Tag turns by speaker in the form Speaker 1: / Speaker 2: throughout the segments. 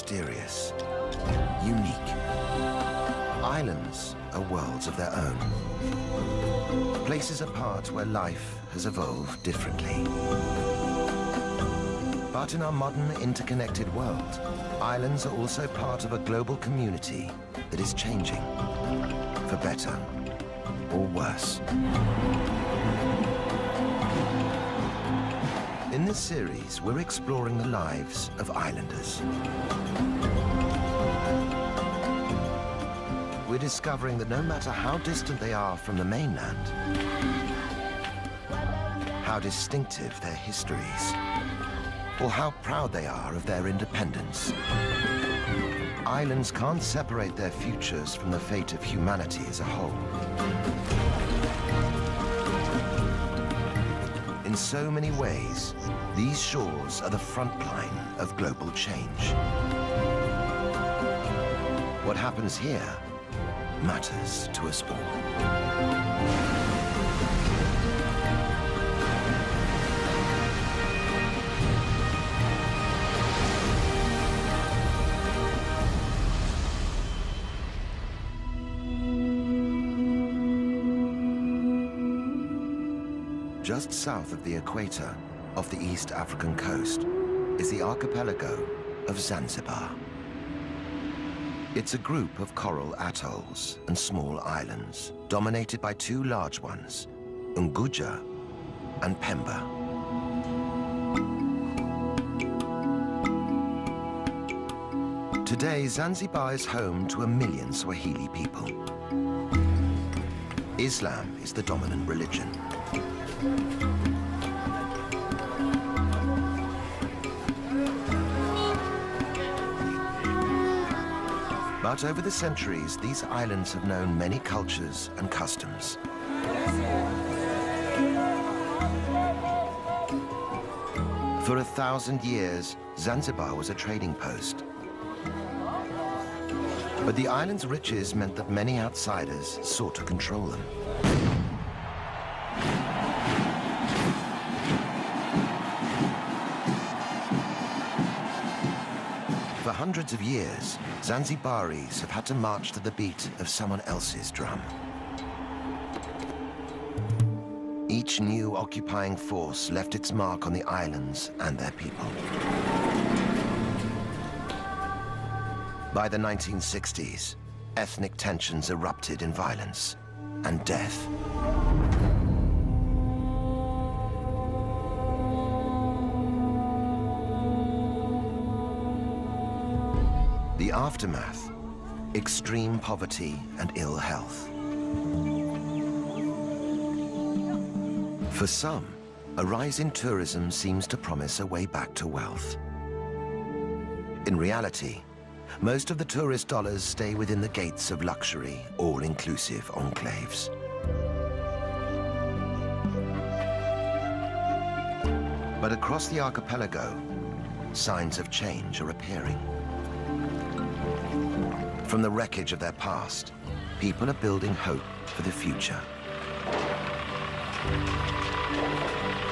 Speaker 1: mysterious, unique. Islands are worlds of their own. Places apart where life has evolved differently. But in our modern interconnected world, islands are also part of a global community that is changing, for better or worse. In this series, we're exploring the lives of islanders. We're discovering that no matter how distant they are from the mainland, how distinctive their histories, or how proud they are of their independence, islands can't separate their futures from the fate of humanity as a whole. In so many ways, these shores are the front line of global change. What happens here matters to us all. Just south of the equator, off the East African coast, is the archipelago of Zanzibar. It's a group of coral atolls and small islands, dominated by two large ones, Unguja and Pemba. Today, Zanzibar is home to 1 million Swahili people. Islam is the dominant religion. But over the centuries, these islands have known many cultures and customs. For 1,000 years, Zanzibar was a trading post. But the island's riches meant that many outsiders sought to control them. For hundreds of years, Zanzibaris have had to march to the beat of someone else's drum. Each new occupying force left its mark on the islands and their people. By the 1960s, ethnic tensions erupted in violence and death. The aftermath, extreme poverty and ill health. For some, a rise in tourism seems to promise a way back to wealth. In reality, most of the tourist dollars stay within the gates of luxury, all-inclusive enclaves. But across the archipelago, signs of change are appearing. From the wreckage of their past, people are building hope for the future.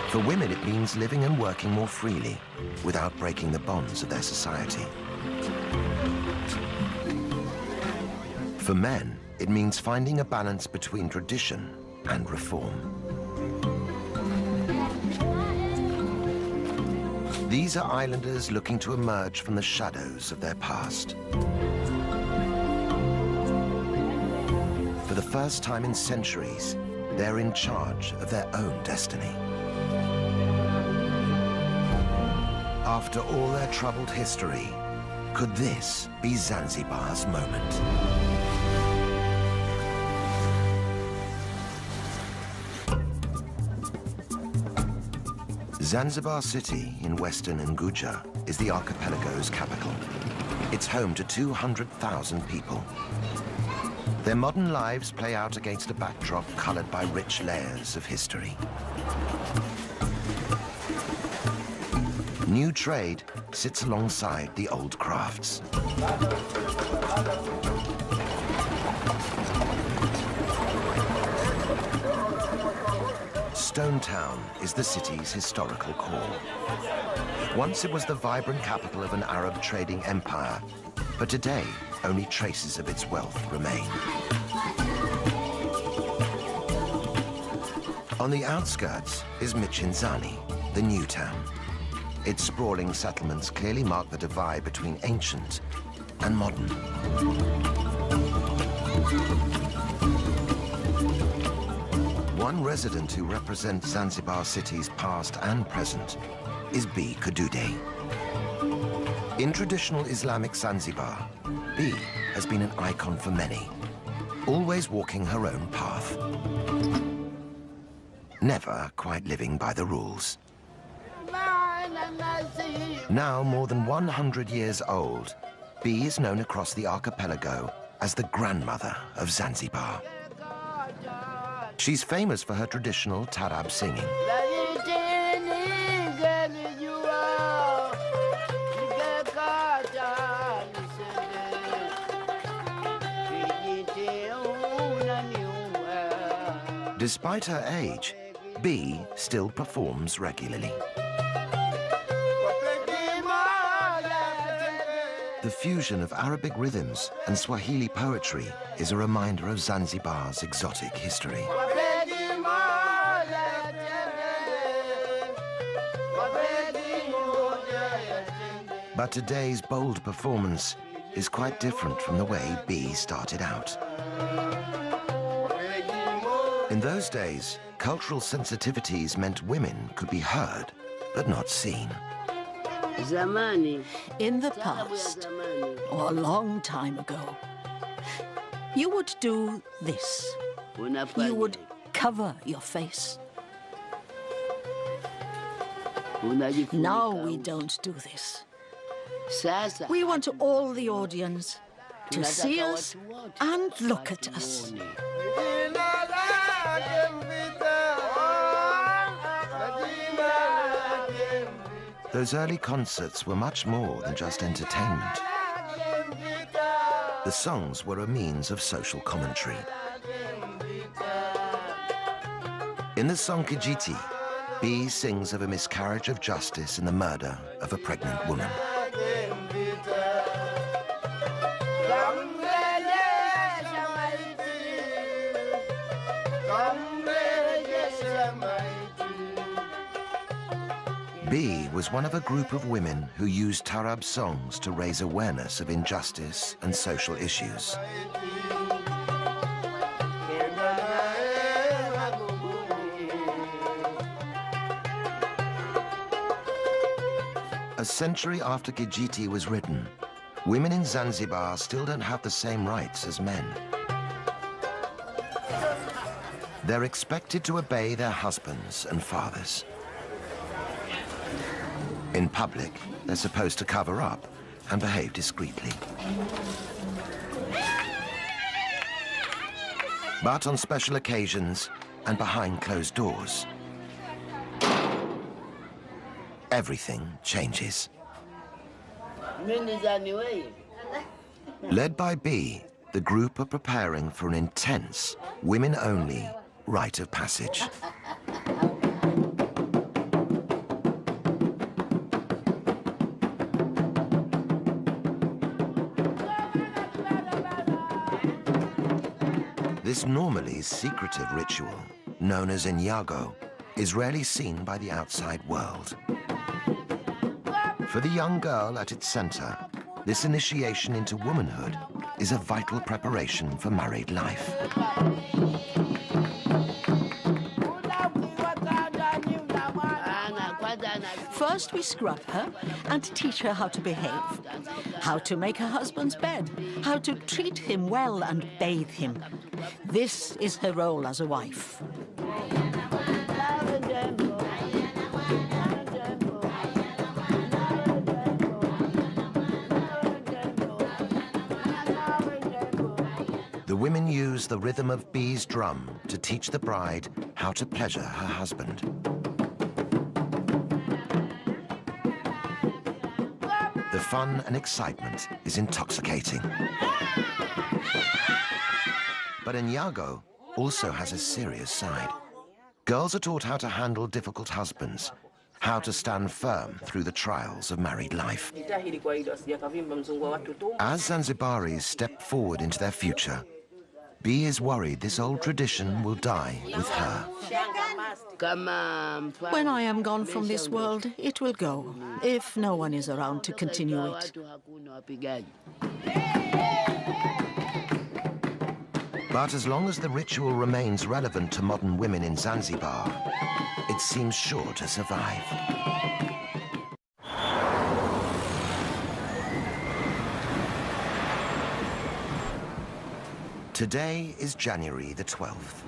Speaker 1: For women, it means living and working more freely without breaking the bonds of their society. For men, it means finding a balance between tradition and reform. These are islanders looking to emerge from the shadows of their past. For the first time in centuries, they're in charge of their own destiny. After all their troubled history, could this be Zanzibar's moment? Zanzibar City in western Unguja is the archipelago's capital. It's home to 200,000 people. Their modern lives play out against a backdrop colored by rich layers of history. New trade sits alongside the old crafts. stone town is the city's historical core. Once it was the vibrant capital of an Arab trading empire, but today only traces of its wealth remain. On the outskirts is Michinzani, the new town. Its sprawling settlements clearly mark the divide between ancient and modern. One resident who represents Zanzibar city's past and present is B. Kadude. In traditional Islamic Zanzibar, B has been an icon for many, always walking her own path, never quite living by the rules. Now more than 100 years old, B is known across the archipelago as the grandmother of Zanzibar. She's famous for her traditional tarab singing. Despite her age, B still performs regularly. The fusion of Arabic rhythms and Swahili poetry is a reminder of Zanzibar's exotic history. But today's bold performance is quite different from the way B started out. In those days, cultural sensitivities meant women could be heard, but not seen.
Speaker 2: In the past, or a long time ago, you would do this. You would cover your face. Now we don't do this. We want all the audience to see us and look at us.
Speaker 1: Those early concerts were much more than just entertainment. The songs were a means of social commentary. In the song Kijiti, B sings of a miscarriage of justice and the murder of a pregnant woman. B was one of a group of women who used tarab songs to raise awareness of injustice and social issues. A century after Kijiti was written, women in Zanzibar still don't have the same rights as men. They're expected to obey their husbands and fathers. In public, they're supposed to cover up and behave discreetly. But on special occasions and behind closed doors, everything changes. Led by B, the group are preparing for an intense, women-only rite of passage. This normally secretive ritual, known as Inyago, is rarely seen by the outside world. For the young girl at its center, this initiation into womanhood is a vital preparation for married life.
Speaker 2: First, we scrub her and teach her how to behave, how to make her husband's bed, how to treat him well and bathe him. This is her role as a wife.
Speaker 1: The women use the rhythm of B's drum to teach the bride how to pleasure her husband. The fun and excitement is intoxicating. But Inyago also has a serious side. Girls are taught how to handle difficult husbands, how to stand firm through the trials of married life. As Zanzibaris step forward into their future, B is worried this old tradition will die with her.
Speaker 2: When I am gone from this world, it will go, if no one is around to continue it.
Speaker 1: But as long as the ritual remains relevant to modern women in Zanzibar, it seems sure to survive. Today is January the 12th.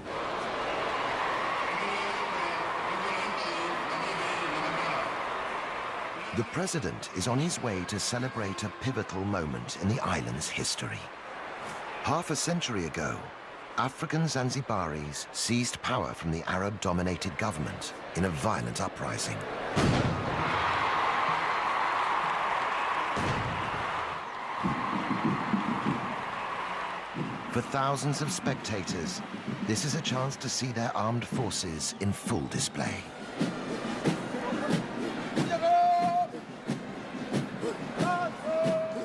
Speaker 1: The president is on his way to celebrate a pivotal moment in the island's history. Half a century ago, African Zanzibaris seized power from the Arab-dominated government in a violent uprising. For thousands of spectators, this is a chance to see their armed forces in full display.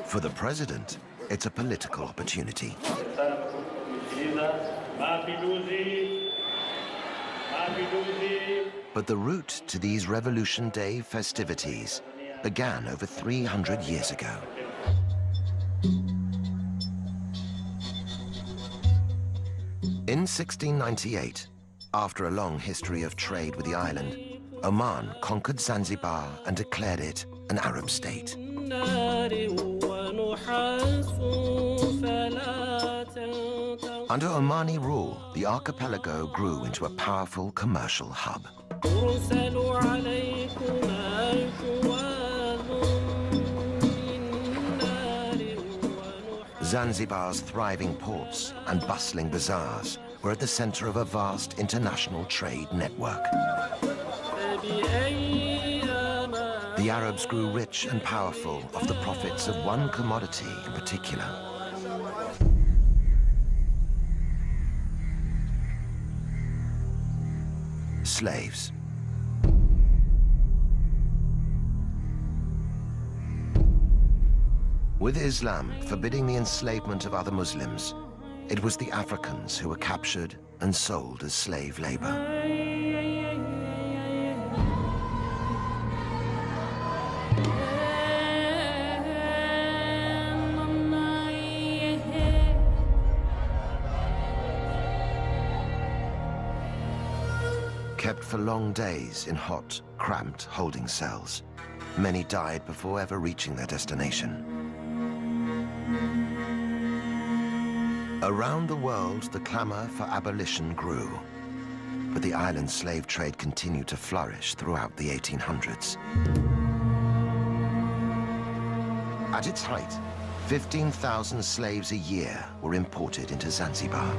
Speaker 1: For the president, it's a political opportunity. But the route to these Revolution Day festivities began over 300 years ago. In 1698, after a long history of trade with the island, Oman conquered Zanzibar and declared it an Arab state. Under Omani rule, the archipelago grew into a powerful commercial hub. Zanzibar's thriving ports and bustling bazaars were at the center of a vast international trade network. The Arabs grew rich and powerful off the profits of one commodity in particular. Slaves. With Islam forbidding the enslavement of other Muslims, it was the Africans who were captured and sold as slave labor. Kept for long days in hot, cramped holding cells. Many died before ever reaching their destination. Around the world, the clamor for abolition grew, but the island slave trade continued to flourish throughout the 1800s. At its height, 15,000 slaves a year were imported into Zanzibar.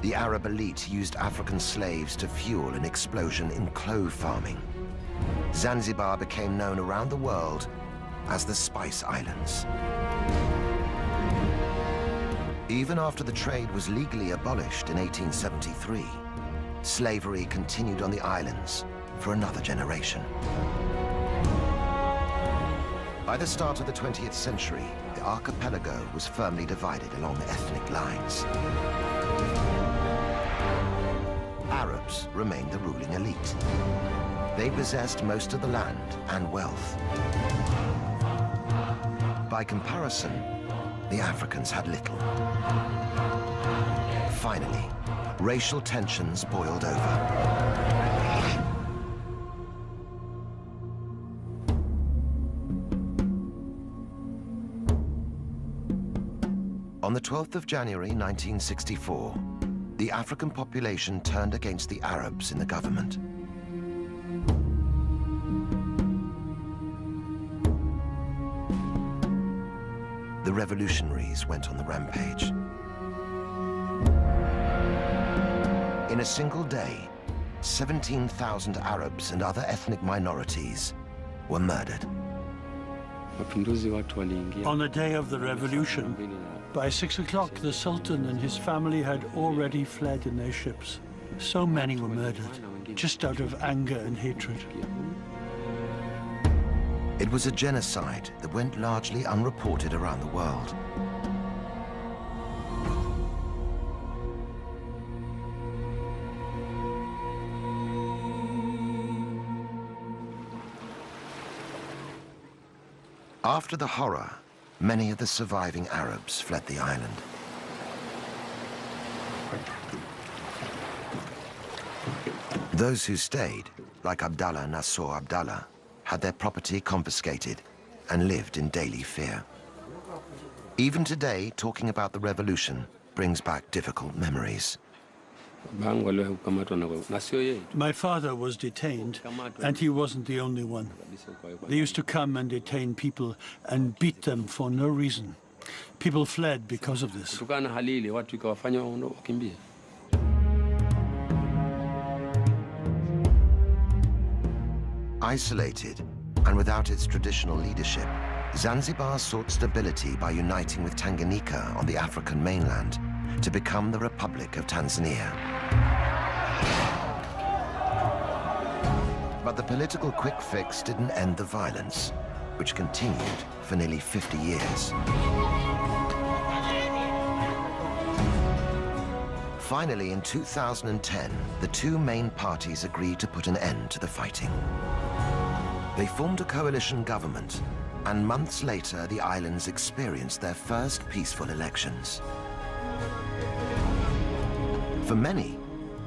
Speaker 1: The Arab elite used African slaves to fuel an explosion in clove farming. Zanzibar became known around the world as the Spice Islands. Even after the trade was legally abolished in 1873, slavery continued on the islands for another generation. By the start of the 20th century, the archipelago was firmly divided along ethnic lines. Arabs remained the ruling elite. They possessed most of the land and wealth. By comparison, the Africans had little. Finally, racial tensions boiled over. On the 12th of January 1964, the African population turned against the Arabs in the government. The revolutionaries went on the rampage. In a single day, 17,000 Arabs and other ethnic minorities were murdered.
Speaker 3: On the day of the revolution, by 6 o'clock, the Sultan and his family had already fled in their ships. So many were murdered, just out of anger and hatred.
Speaker 1: It was a genocide that went largely unreported around the world. After the horror, many of the surviving Arabs fled the island. Those who stayed, like Abdallah Nasser Abdallah, had their property confiscated and lived in daily fear. Even today, talking about the revolution brings back difficult memories.
Speaker 3: My father was detained, and he wasn't the only one. They used to come and detain people and beat them for no reason. People fled because of this.
Speaker 1: Isolated and without its traditional leadership, Zanzibar sought stability by uniting with Tanganyika on the African mainland to become the Republic of Tanzania. But the political quick fix didn't end the violence, which continued for nearly 50 years. Finally, in 2010, the two main parties agreed to put an end to the fighting. They formed a coalition government, and months later, the islands experienced their first peaceful elections. For many,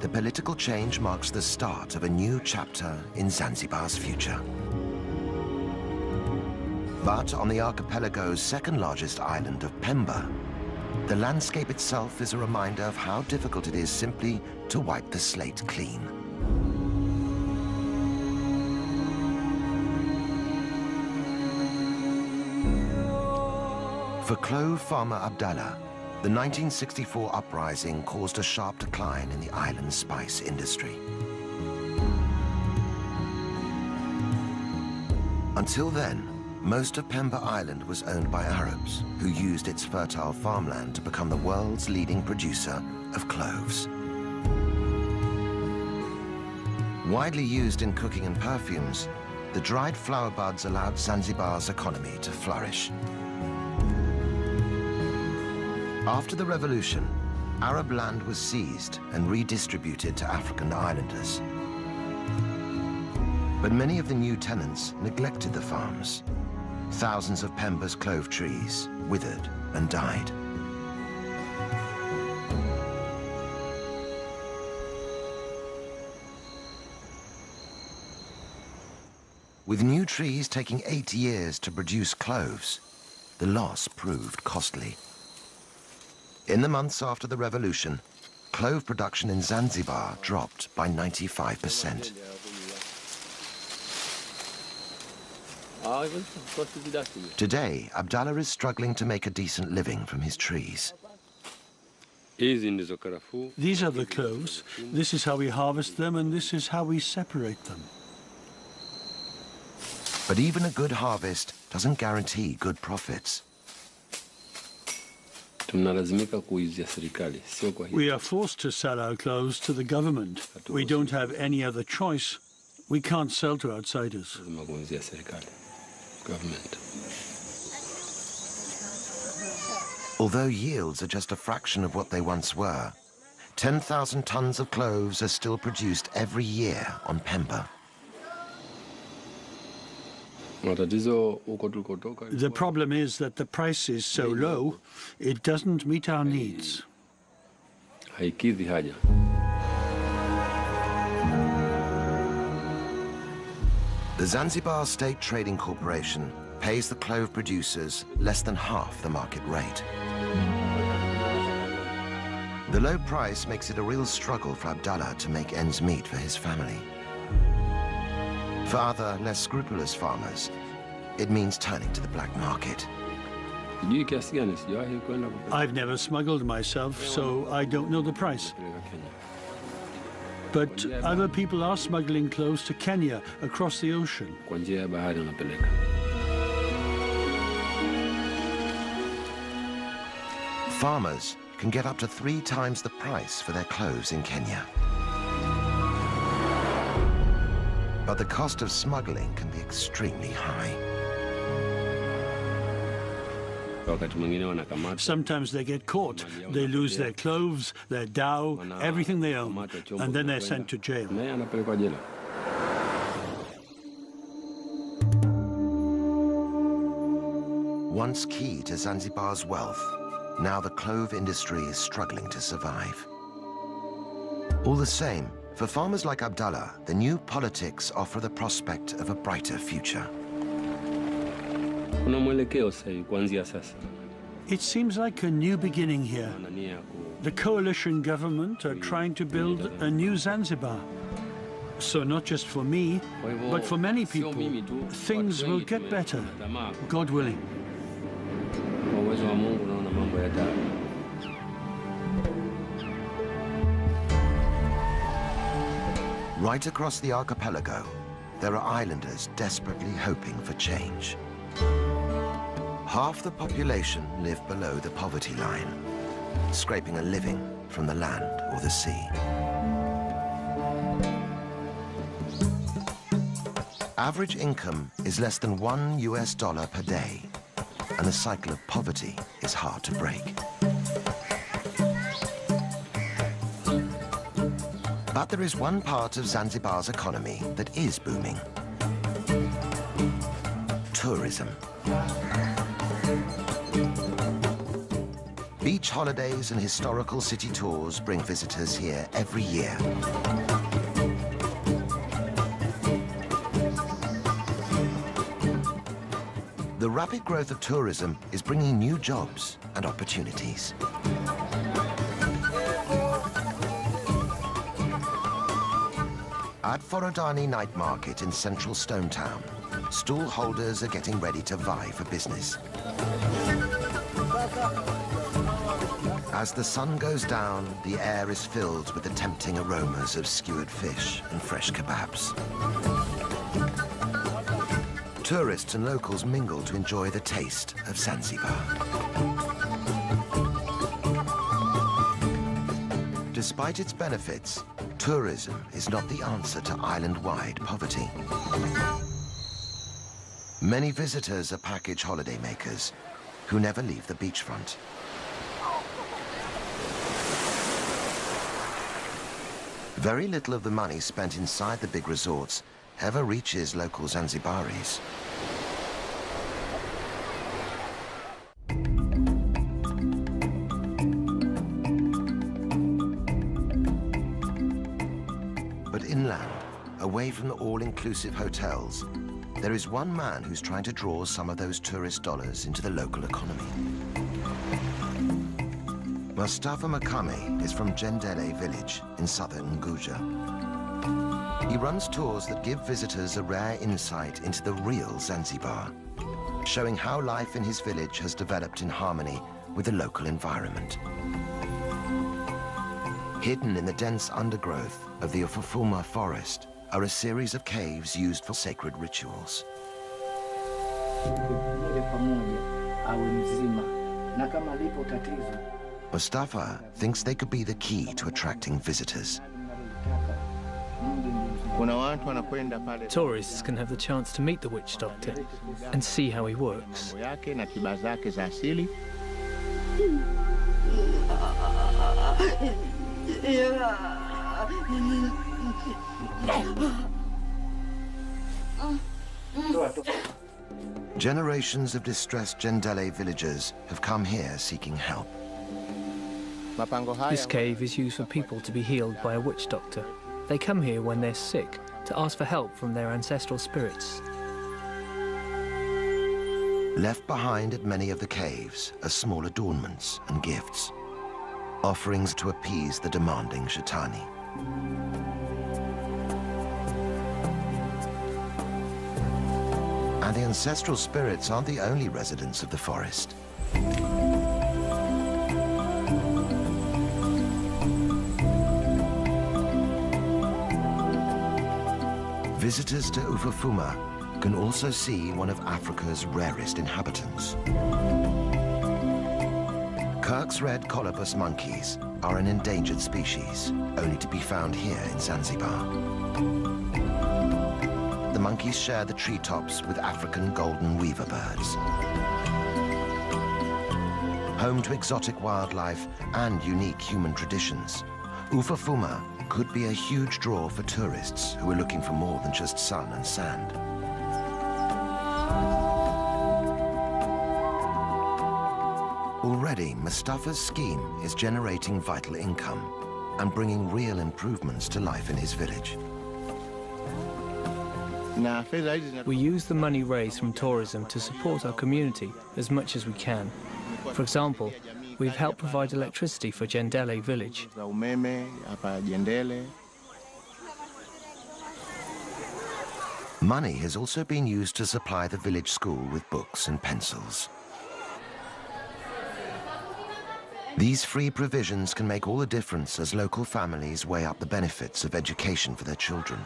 Speaker 1: the political change marks the start of a new chapter in Zanzibar's future. But on the archipelago's second largest island of Pemba, the landscape itself is a reminder of how difficult it is simply to wipe the slate clean. For clove farmer Abdallah, the 1964 uprising caused a sharp decline in the island's spice industry. Until then, most of Pemba Island was owned by Arabs, who used its fertile farmland to become the world's leading producer of cloves. Widely used in cooking and perfumes, the dried flower buds allowed Zanzibar's economy to flourish. After the revolution, Arab land was seized and redistributed to African islanders. But many of the new tenants neglected the farms. Thousands of Pemba's clove trees withered and died. With new trees taking 8 years to produce cloves, the loss proved costly. In the months after the revolution, clove production in Zanzibar dropped by 95%. Today, Abdallah is struggling to make a decent living from his trees.
Speaker 3: These are the cloves. This is how we harvest them, and this is how we separate them.
Speaker 1: But even a good harvest doesn't guarantee good profits.
Speaker 3: We are forced to sell our cloves to the government. We don't have any other choice. We can't sell to outsiders.
Speaker 1: Although yields are just a fraction of what they once were, 10,000 tons of cloves are still produced every year on Pemba.
Speaker 3: The problem is that the price is so low, it doesn't meet our needs.
Speaker 1: The Zanzibar State Trading Corporation pays the clove producers less than half the market rate. The low price makes it a real struggle for Abdallah to make ends meet for his family. For other, less scrupulous farmers, it means turning to the black market.
Speaker 3: I've never smuggled myself, so I don't know the price. But other people are smuggling cloves to Kenya across the ocean.
Speaker 1: Farmers can get up to 3 times the price for their clothes in Kenya. But the cost of smuggling can be extremely high.
Speaker 3: Sometimes they get caught. They lose their clothes, their dhow, everything they own, and then they're sent to jail.
Speaker 1: Once key to Zanzibar's wealth, now the clove industry is struggling to survive. All the same, for farmers like Abdallah, the new politics offer the prospect of a brighter future.
Speaker 3: It seems like a new beginning here. The coalition government are trying to build a new Zanzibar. So not just for me, but for many people, things will get better, God willing.
Speaker 1: Right across the archipelago, there are islanders desperately hoping for change. Half the population live below the poverty line, scraping a living from the land or the sea. Average income is less than $1 per day, and the cycle of poverty is hard to break. But there is one part of Zanzibar's economy that is booming: tourism. Beach holidays and historical city tours bring visitors here every year. The rapid growth of tourism is bringing new jobs and opportunities. At Forodani Night Market in central Stone Town, stall holders are getting ready to vie for business. As the sun goes down, the air is filled with the tempting aromas of skewered fish and fresh kebabs. Tourists and locals mingle to enjoy the taste of Zanzibar. Despite its benefits, tourism is not the answer to island-wide poverty. Many visitors are package holidaymakers who never leave the beachfront. Very little of the money spent inside the big resorts ever reaches local Zanzibaris. But inland, away from the all-inclusive hotels, there is one man who's trying to draw some of those tourist dollars into the local economy. Mustafa Makame is from Jendele village in southern Unguja. He runs tours that give visitors a rare insight into the real Zanzibar, showing how life in his village has developed in harmony with the local environment. Hidden in the dense undergrowth of the Ufufuma forest are a series of caves used for sacred rituals. Mustafa thinks they could be the key to attracting visitors.
Speaker 4: Tourists can have the chance to meet the witch doctor and see how he works.
Speaker 1: Generations of distressed Jendele villagers have come here seeking help.
Speaker 4: This cave is used for people to be healed by a witch doctor. They come here when they're sick to ask for help from their ancestral spirits.
Speaker 1: Left behind at many of the caves are small adornments and gifts, offerings to appease the demanding Shaitani. And the ancestral spirits aren't the only residents of the forest. Visitors to Ufufuma can also see one of Africa's rarest inhabitants. Kirk's red colobus monkeys are an endangered species, only to be found here in Zanzibar. The monkeys share the treetops with African golden weaver birds. Home to exotic wildlife and unique human traditions, Ufafuma could be a huge draw for tourists who are looking for more than just sun and sand. Already, Mustafa's scheme is generating vital income and bringing real improvements to life in his village.
Speaker 4: We use the money raised from tourism to support our community as much as we can. For example, we've helped provide electricity for Jendele village.
Speaker 1: Money has also been used to supply the village school with books and pencils. These free provisions can make all the difference as local families weigh up the benefits of education for their children.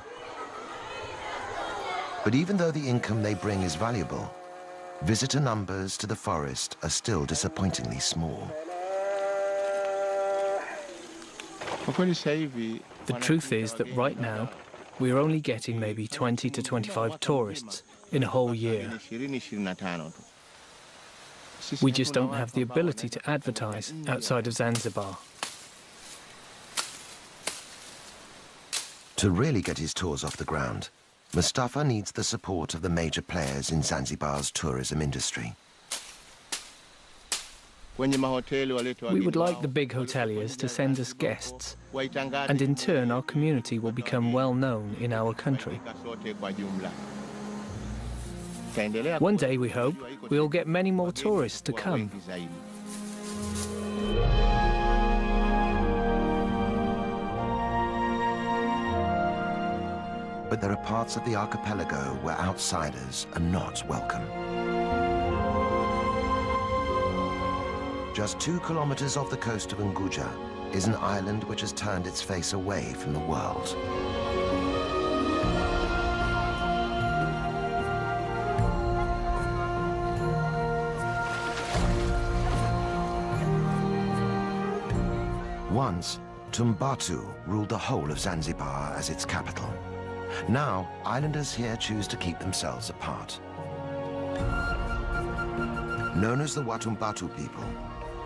Speaker 1: But even though the income they bring is valuable, visitor numbers to the forest are still disappointingly small.
Speaker 4: The truth is that right now, we're only getting maybe 20 to 25 tourists in a whole year. We just don't have the ability to advertise outside of Zanzibar.
Speaker 1: To really get his tours off the ground, Mustafa needs the support of the major players in Zanzibar's tourism industry.
Speaker 4: We would like the big hoteliers to send us guests, and in turn our community will become well known in our country. One day, we hope, we'll get many more tourists to come.
Speaker 1: But there are parts of the archipelago where outsiders are not welcome. Just 2 kilometers off the coast of Unguja is an island which has turned its face away from the world. Once, Tumbatu ruled the whole of Zanzibar as its capital. Now, islanders here choose to keep themselves apart. Known as the Watumbatu people,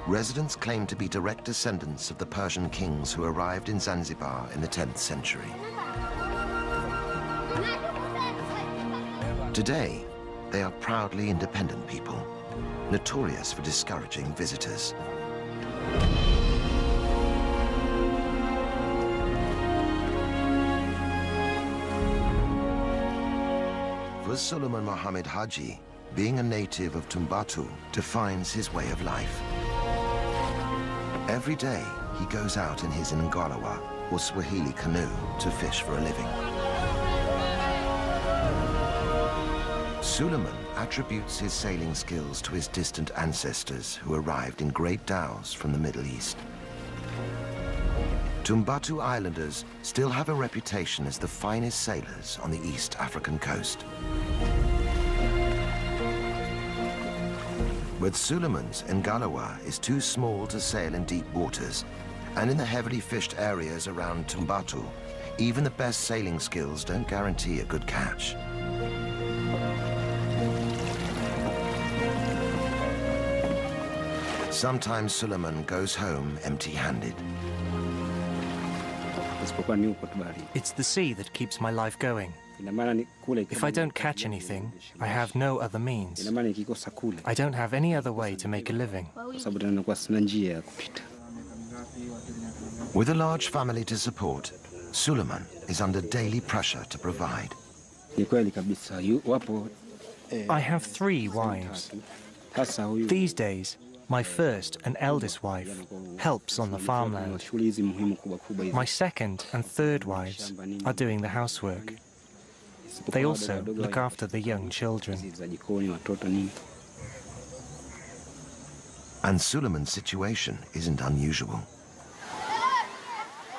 Speaker 1: residents claim to be direct descendants of the Persian kings who arrived in Zanzibar in the 10th century. Today, they are proudly independent people, notorious for discouraging visitors. For Suleiman Mohammed Haji, being a native of Tumbatu defines his way of life. Every day, he goes out in his Ngalawa, or Swahili canoe, to fish for a living. Suleiman attributes his sailing skills to his distant ancestors who arrived in great dhows from the Middle East. Tumbatu Islanders still have a reputation as the finest sailors on the East African coast. But Suleiman's Ngalawa is too small to sail in deep waters, and in the heavily fished areas around Tumbatu, even the best sailing skills don't guarantee a good catch. Sometimes Suleiman goes home empty-handed.
Speaker 5: It's the sea that keeps my life going. If I don't catch anything, I have no other means. I don't have any other way to make a living.
Speaker 1: With a large family to support, Suleiman is under daily pressure to provide.
Speaker 5: I have 3 wives. These days, my first and eldest wife helps on the farmland. My second and third wives are doing the housework. They also look after the young children.
Speaker 1: And Suleiman's situation isn't unusual.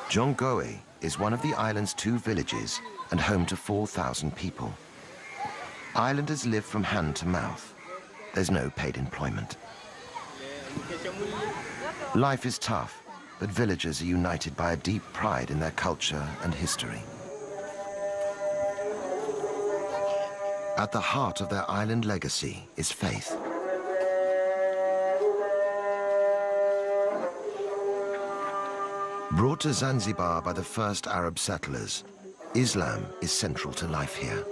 Speaker 1: Jongoe is one of the island's 2 villages and home to 4,000 people. Islanders live from hand to mouth. There's no paid employment. Life is tough, but villagers are united by a deep pride in their culture and history. At the heart of their island legacy is faith. Brought to Zanzibar by the first Arab settlers, Islam is central to life here.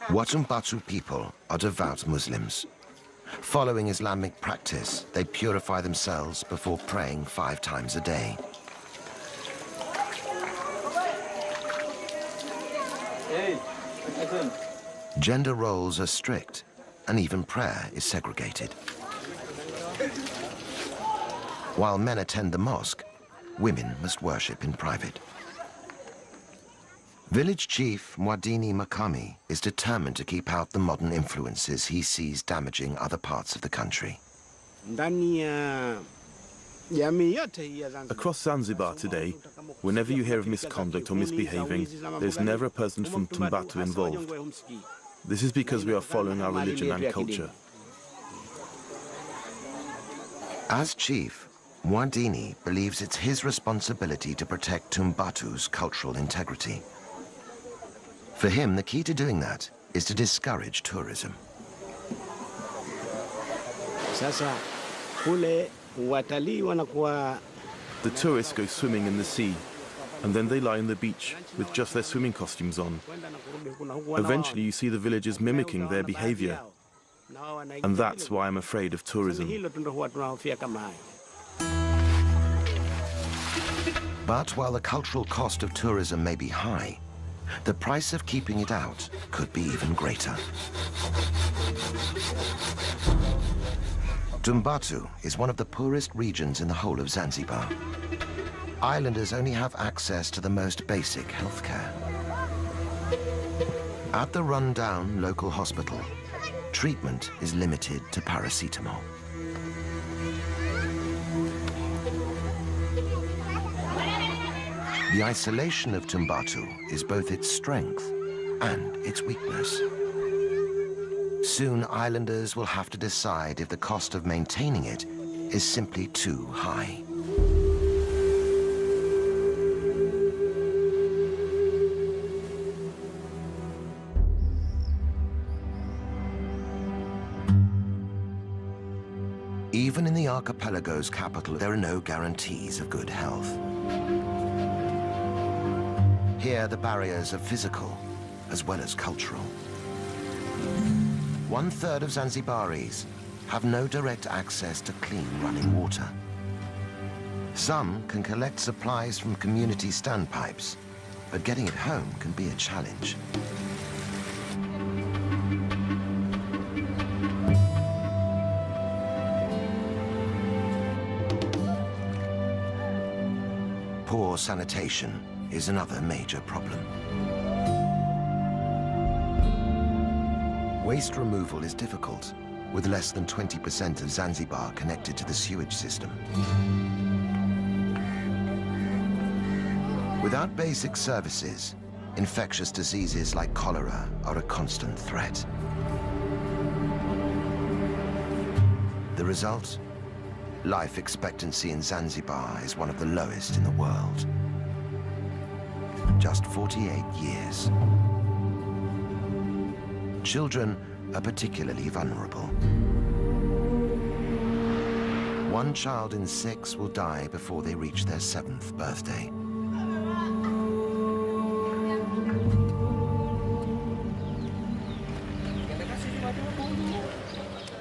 Speaker 1: Watumbatu people are devout Muslims. Following Islamic practice, they purify themselves before praying 5 times a day. Gender roles are strict, and even prayer is segregated. While men attend the mosque, women must worship in private. Village chief Mwadini Makami is determined to keep out the modern influences he sees damaging other parts of the country.
Speaker 6: Across Zanzibar today, whenever you hear of misconduct or misbehaving, there's never a person from Tumbatu involved. This is because we are following our religion and culture.
Speaker 1: As chief, Mwadini believes it's his responsibility to protect Tumbatu's cultural integrity. For him, the key to doing that is to discourage tourism.
Speaker 6: The tourists go swimming in the sea, and then they lie on the beach with just their swimming costumes on. Eventually, you see the villagers mimicking their behavior, and that's why I'm afraid of tourism.
Speaker 1: But while the cultural cost of tourism may be high, the price of keeping it out could be even greater. Tumbatu is one of the poorest regions in the whole of Zanzibar. Islanders only have access to the most basic healthcare. At the run-down local hospital, treatment is limited to paracetamol. The isolation of Tumbatu is both its strength and its weakness. Soon, islanders will have to decide if the cost of maintaining it is simply too high. Even in the archipelago's capital, there are no guarantees of good health. Here, the barriers are physical as well as cultural. 1/3 of Zanzibaris have no direct access to clean running water. Some can collect supplies from community standpipes, but getting it home can be a challenge. Poor sanitation is another major problem. Waste removal is difficult, with less than 20% of Zanzibar connected to the sewage system. Without basic services, infectious diseases like cholera are a constant threat. The result? Life expectancy in Zanzibar is one of the lowest in the world. Just 48 years. Children are particularly vulnerable. 1 child in 6 will die before they reach their 7th birthday.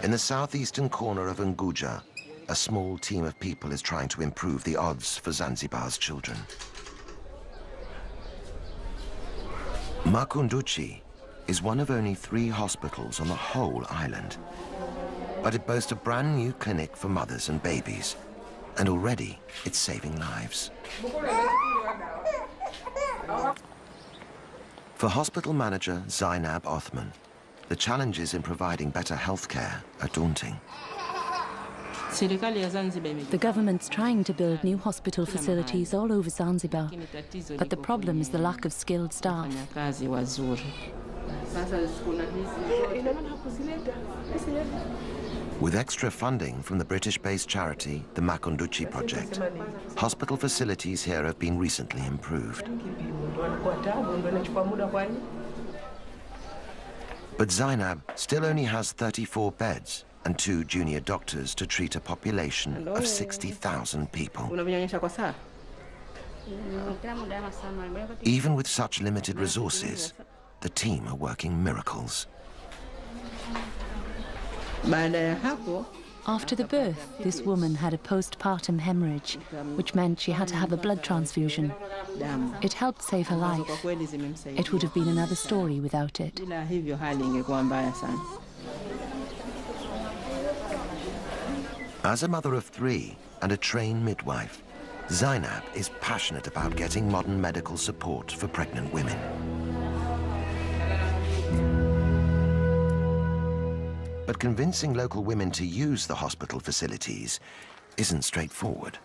Speaker 1: In the southeastern corner of Unguja, a small team of people is trying to improve the odds for Zanzibar's children. Makunduchi is one of only 3 hospitals on the whole island. But it boasts a brand new clinic for mothers and babies, and already it's saving lives. For hospital manager Zainab Othman, the challenges in providing better health care are daunting.
Speaker 7: The government's trying to build new hospital facilities all over Zanzibar, but the problem is the lack of skilled staff.
Speaker 1: With extra funding from the British-based charity, the Makunduchi Project, hospital facilities here have been recently improved. But Zainab still only has 34 beds and 2 junior doctors to treat a population of 60,000 people. Even with such limited resources, the team are working miracles.
Speaker 7: After the birth, this woman had a postpartum hemorrhage, which meant she had to have a blood transfusion. It helped save her life. It would have been another story without it.
Speaker 1: As a mother of 3 and a trained midwife, Zainab is passionate about getting modern medical support for pregnant women. But convincing local women to use the hospital facilities isn't straightforward.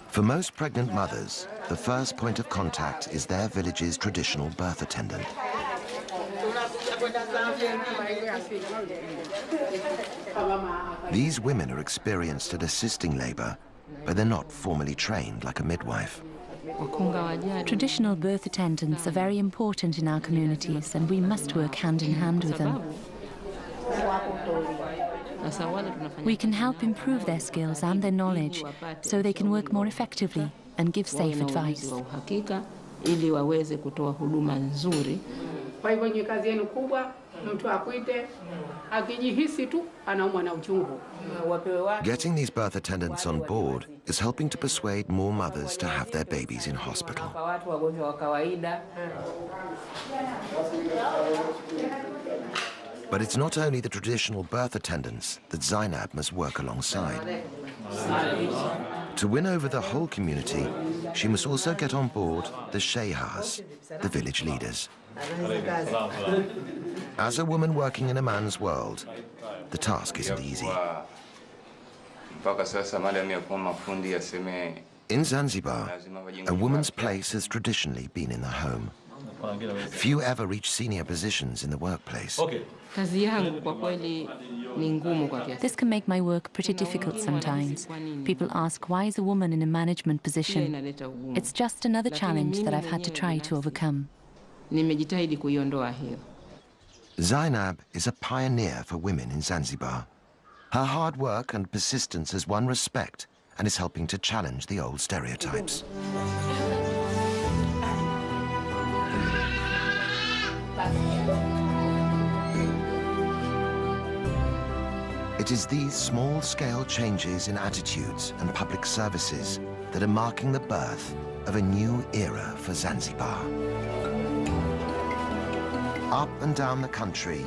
Speaker 1: For most pregnant mothers, the first point of contact is their village's traditional birth attendant. These women are experienced at assisting labor, but they're not formally trained like a midwife.
Speaker 7: Traditional birth attendants are very important in our communities, and we must work hand in hand with them. We can help improve their skills and their knowledge so they can work more effectively and give safe advice.
Speaker 1: Getting these birth attendants on board is helping to persuade more mothers to have their babies in hospital. But it's not only the traditional birth attendants that Zainab must work alongside. To win over the whole community, she must also get on board the shehas, the village leaders. As a woman working in a man's world, the task isn't easy. In Zanzibar, a woman's place has traditionally been in the home. Few ever reach senior positions in the workplace.
Speaker 7: This can make my work pretty difficult sometimes. People ask, why is a woman in a management position? It's just another challenge that I've had to try to overcome.
Speaker 1: Zainab is a pioneer for women in Zanzibar. Her hard work and persistence has won respect and is helping to challenge the old stereotypes. It is these small-scale changes in attitudes and public services that are marking the birth of a new era for Zanzibar. Up and down the country,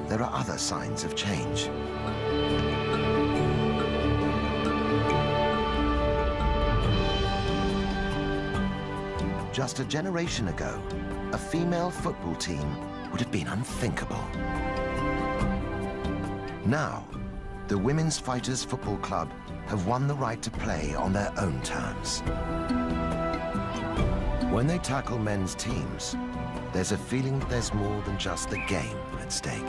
Speaker 1: there are other signs of change. Just a generation ago, a female football team would have been unthinkable. Now, the Women's Fighters Football Club have won the right to play on their own terms. When they tackle men's teams, there's a feeling that there's more than just the game at stake.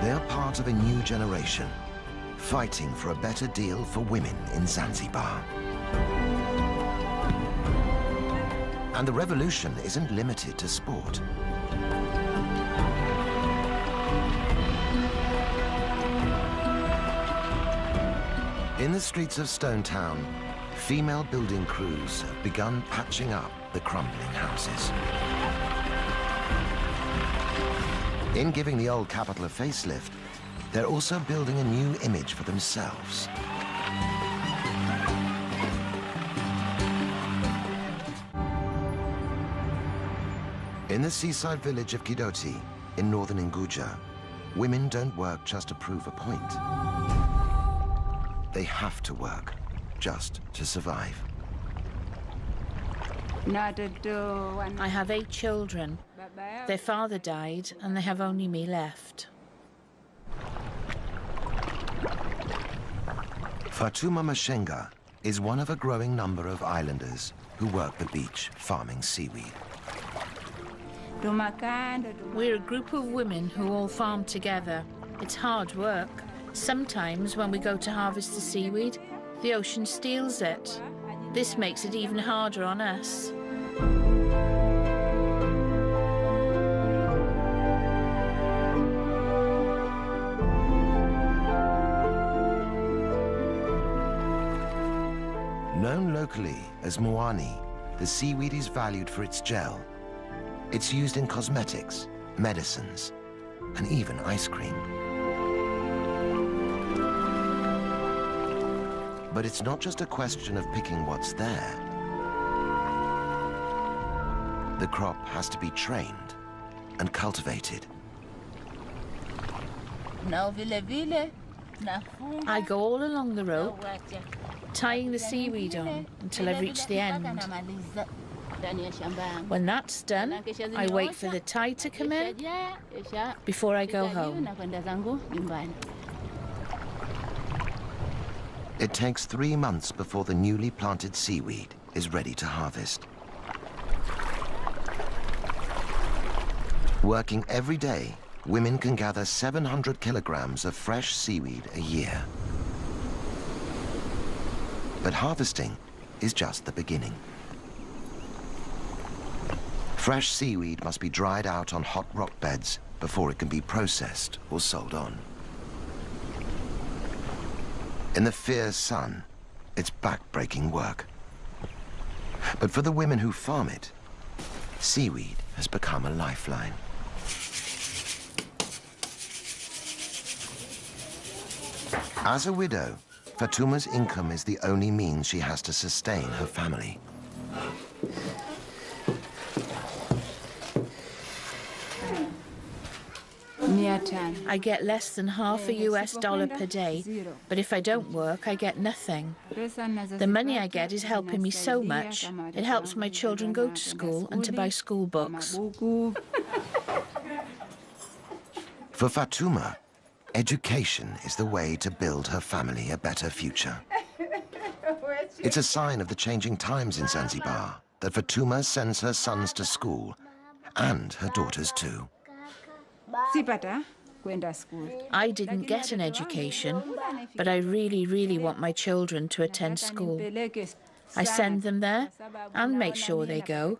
Speaker 1: They are part of a new generation, fighting for a better deal for women in Zanzibar. And the revolution isn't limited to sport. In the streets of Stone Town, female building crews have begun patching up the crumbling houses. In giving the old capital a facelift, they're also building a new image for themselves. In the seaside village of Kidoti, in northern Unguja, women don't work just to prove a point. They have to work just to survive.
Speaker 8: I have 8 children. Their father died, and they have only me left.
Speaker 1: Fatuma Mashenga is one of a growing number of islanders who work the beach farming seaweed.
Speaker 8: We're a group of women who all farm together. It's hard work. Sometimes when we go to harvest the seaweed, the ocean steals it. This makes it even harder on us.
Speaker 1: Known locally as moani, the seaweed is valued for its gel. It's used in cosmetics, medicines, and even ice cream. But it's not just a question of picking what's there. The crop has to be trained and cultivated.
Speaker 8: I go all along the rope, tying the seaweed on until I reach the end. When that's done, I wait for the tide to come in before I go home.
Speaker 1: It takes 3 months before the newly planted seaweed is ready to harvest. Working every day, women can gather 700 kilograms of fresh seaweed a year. But harvesting is just the beginning. Fresh seaweed must be dried out on hot rock beds before it can be processed or sold on. In the fierce sun, it's back-breaking work. But for the women who farm it, seaweed has become a lifeline. As a widow, Fatuma's income is the only means she has to sustain her family.
Speaker 8: I get less than half a US dollar per day, but if I don't work, I get nothing. The money I get is helping me so much. It helps my children go to school and to buy school books.
Speaker 1: For Fatuma, education is the way to build her family a better future. It's a sign of the changing times in Zanzibar that Fatuma sends her sons to school, and her daughters too.
Speaker 8: I didn't get an education, but I really want my children to attend school. I send them there and make sure they go,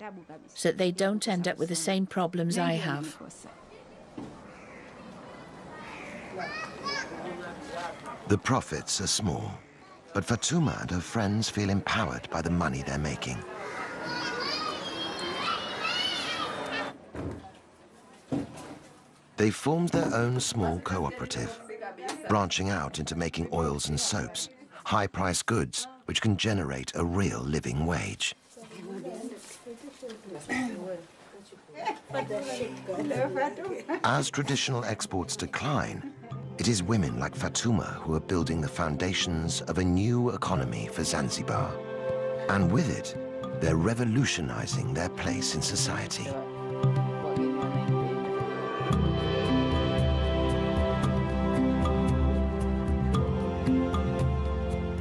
Speaker 8: so that they don't end up with the same problems I have.
Speaker 1: The profits are small, but Fatuma and her friends feel empowered by the money they're making. They've formed their own small cooperative, branching out into making oils and soaps, high-priced goods which can generate a real living wage. As traditional exports decline, it is women like Fatuma who are building the foundations of a new economy for Zanzibar. And with it, they're revolutionizing their place in society.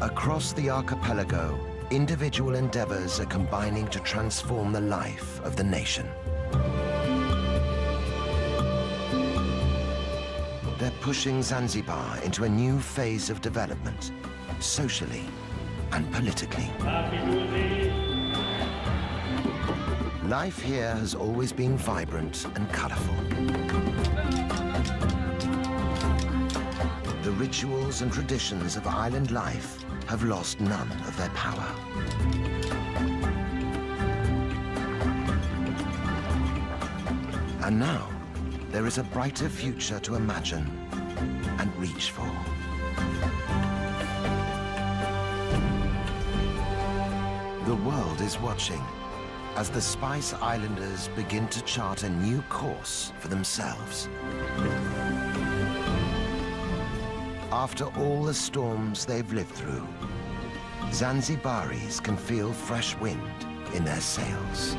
Speaker 1: Across the archipelago, individual endeavors are combining to transform the life of the nation. They're pushing Zanzibar into a new phase of development, socially and politically. Life here has always been vibrant and colorful. The rituals and traditions of island life have lost none of their power. And now, there is a brighter future to imagine and reach for. The world is watching as the Spice Islanders begin to chart a new course for themselves. After all the storms they've lived through, Zanzibaris can feel fresh wind in their sails.